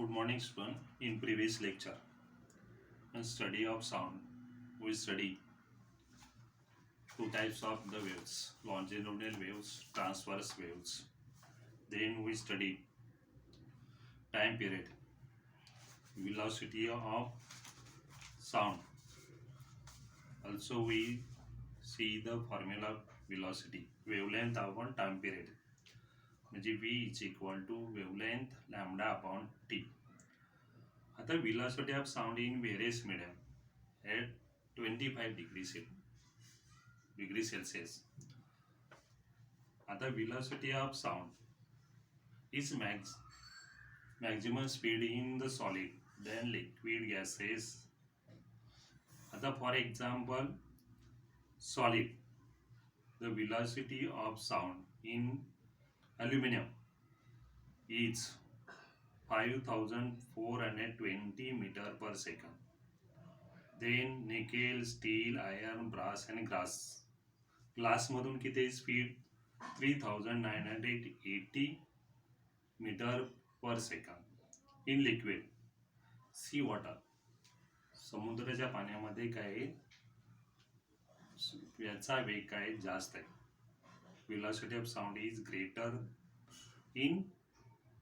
Good morning, student. In previous lecture, in study of sound, we study two types of the waves: longitudinal waves, transverse waves. Then we study time period, velocity of sound. Also, we see the formula velocity, wavelength upon time period. म्हणजे v is equal to wavelength lambda upon t. आता velocity of sound in various medium at 25 degree Celsius. आता velocity of sound is maximum speed in the solid then liquid gases. आता for example, solid, the velocity of sound in aluminum is 5420 meter per second. Then nickel, steel, iron, brass and glass मधून किती speed 3980 metre per second. In liquid sea water, समुद्राच्या पाण्यामध्ये काय याचा वेग काय जास्त आहे. velocity of sound is greater in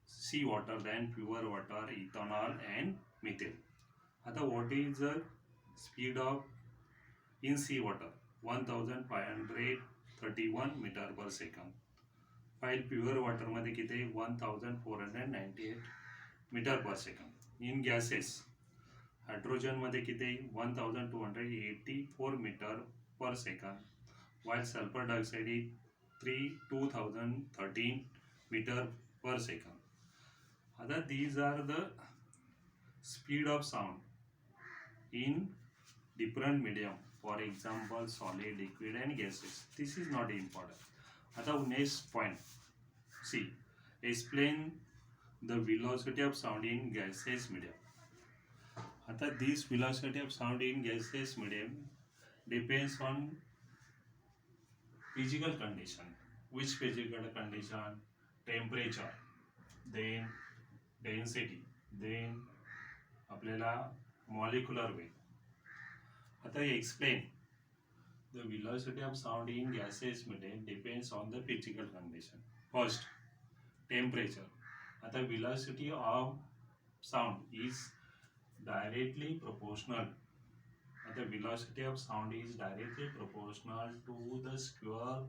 sea water than pure water, ethanol and methane. आता what is the speed of in sea water? 1531 meter per second. while pure water मध्ये किती 1498 metre per second. In gases hydrogen मध्ये किती 1284 metre per second. while sulfur dioxide is 2013 meter per second. Other these are the speed of sound in different medium, for example solid, liquid and gases. This is not important. Other next point, see, explain the velocity of sound in gaseous medium. Other this velocity of sound in gaseous medium depends on physical condition. Which physical condition? Temperature, then density, then आपल्याला molecular weight. आता explain the velocity of sound in gaseous medium depends on the physical condition. First, temperature. आता velocity of sound is directly proportional. The velocity of sound is directly proportional to the square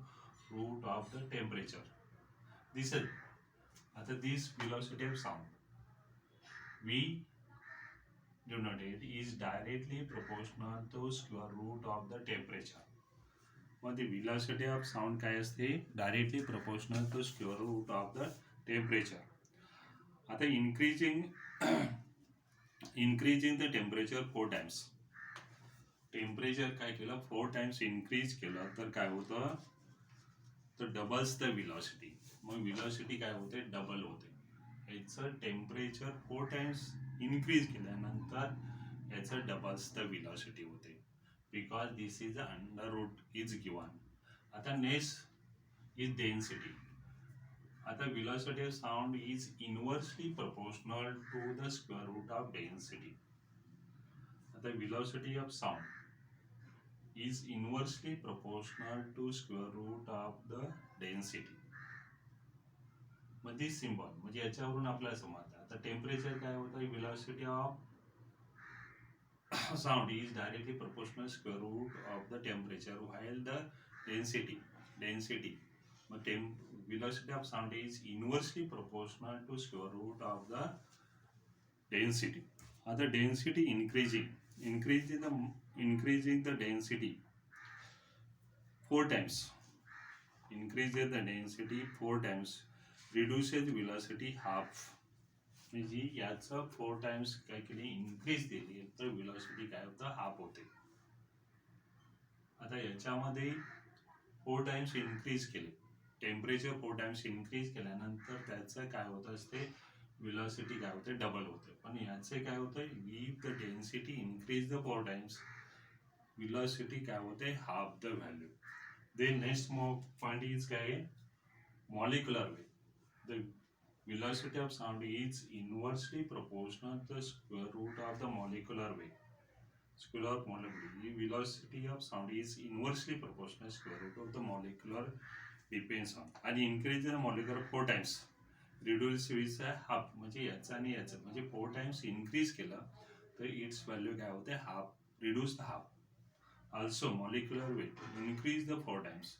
root of the temperature. This is this velocity of sound v denoted is directly proportional to square root of the temperature. मग the velocity of sound काय असते? Directly proportional to square root of the temperature. आता increasing the temperature 4 times. Temperature काय केलं 4 times increase केलं तर काय होतं, तर डबल्स द विलॉसिटी. मग विलॉसिटी काय होते, डबल होते. याचं टेम्परेचर 4 times इन्क्रीज केल्यानंतर याचं डबल्स द विलॉसिटी होते, because this is under root is given. आता नेक्स्ट इज डेन्सिटी. आता velocity of sound is inversely proportional to the square root of density. आता velocity of sound is inversely proportional to square root of the density. म्हणजे symbol म्हणजे याच्यावरून आपल्याला समजतं. आता temperature काय होतं, velocity of sound is directly proportional square root of the temperature, while the density but velocity of sound is inversely proportional to square root of the density. Other density increasing the density 4 times. Increases the density 4 times reduces velocity half. म्हणजे याचं 4 times काय केली increase दिली तर velocity काय होतं, half होते. आता याच्यामध्ये 4 times इन्क्रीज केले, टेम्परेचर 4 times इन्क्रीज केल्यानंतर त्याचं काय होतं असते, velocity काय होते, डबल होते. पण याचे काय होतं, if the density increase the 4 times velocity काय होते, half the value. Then next point is काय, molecular weight. The velocity of sound is inversely proportional to the square root of the molecular weight. Square molecular velocity of sound is inversely proportional to square root of the molecular depends on आणि increase the molecular 4 times reduce with a half म्हणजे याचा आणि याचा म्हणजे 4 times increase केला तर its value काय होते half reduce the half. Also molecular weight increase the 4 times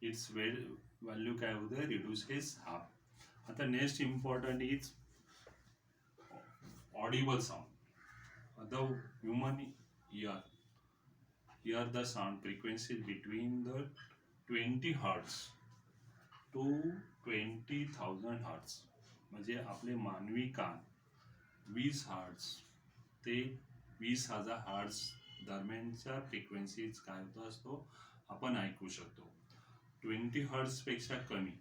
its value काय होते reduces half. आता next important is audible sound. The human ear hear the sound frequencies between the 20 hertz to 20,000 hertz. म्हणजे आपले मानवी कान 20 hertz ते 20,000 hertz दरम्यानच्या frequencies काय होत असतो आपण ऐकू शकतो. 20 हर्ट्स पेक्षा कमी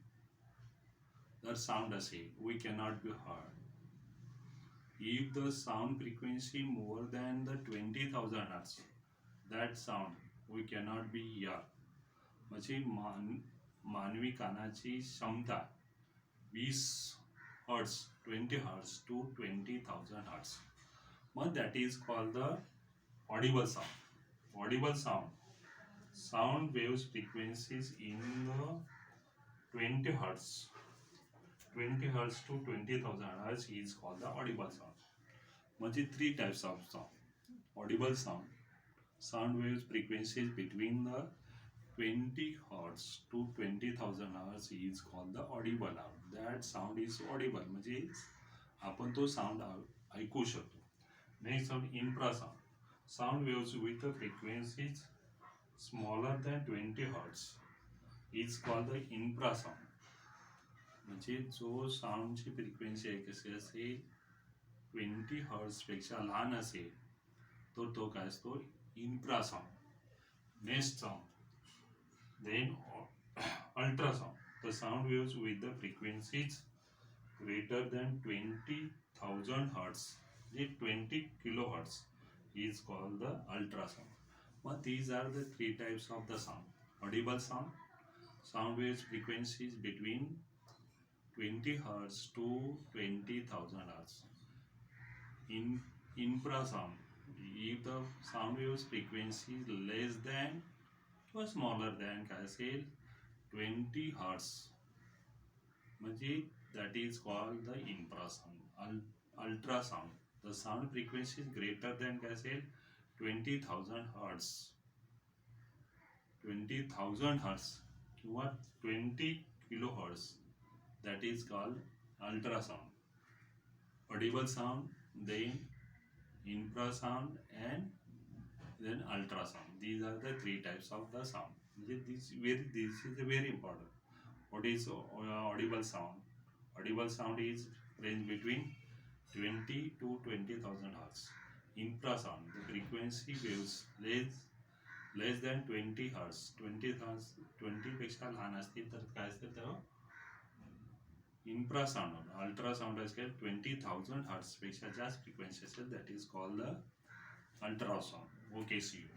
जर साऊंड असेल we cannot be heard. If the sound frequency more than the 20,000 hertz, that sound we cannot be hear. म्हणजे मानवी कानाची क्षमता 20 हर्ट्स 20 हर्ट्स to 20,000 hertz. मग that is called the audible sound. Audible sound waves frequencies in the 20 hertz 20 hertz to 20,000 hertz is called the audible sound. म्हणजे 3 types of sound. Audible sound waves frequencies between the 20 hertz to 20,000 hertz is called the audible sound. That sound is audible म्हणजे आपण तो sound ऐकू शकतो. Next sound infrasound. Sound waves with the frequencies smaller than 20 hertz is called the infrasound. म्हणजे जो साऊंडची frequency आहे कशी असेल 20 हर्ट्स पेक्षा लहान असेल तर तो काय असतो infrasound. Next sound then ultrasound. The sound waves with the frequencies greater than 20,000 hertz म्हणजे 20 kilo hertz is called the ultrasound. मग these are the 3 types of the sound. Audible sound waves frequencies between 20 hertz to 20,000 hertz. Infrasound, if the sound waves frequency is less than or smaller than काय असेल 20 hertz म्हणजे that is called the infrasound. Ultrasound, the sound frequency is greater than काय असेल 20,000 hertz 20,000 hertz किंवा 20 kilohertz, that is called ultrasound. Audible sound, then infrasound and then ultrasound. These are the 3 types of the sound. This is very important. What is audible sound? Audible sound is range between 20 to 20,000 hertz. Infrasound, the frequency waves less than 20 hertz 20 पेक्षा लहान असतील तर काय असते तर infrasound. Ultrasound असेल 20,000 hertz पेक्षा जास्त फ्रिक्वेन्सी असेल that is called the ultrasound. Okay, see you.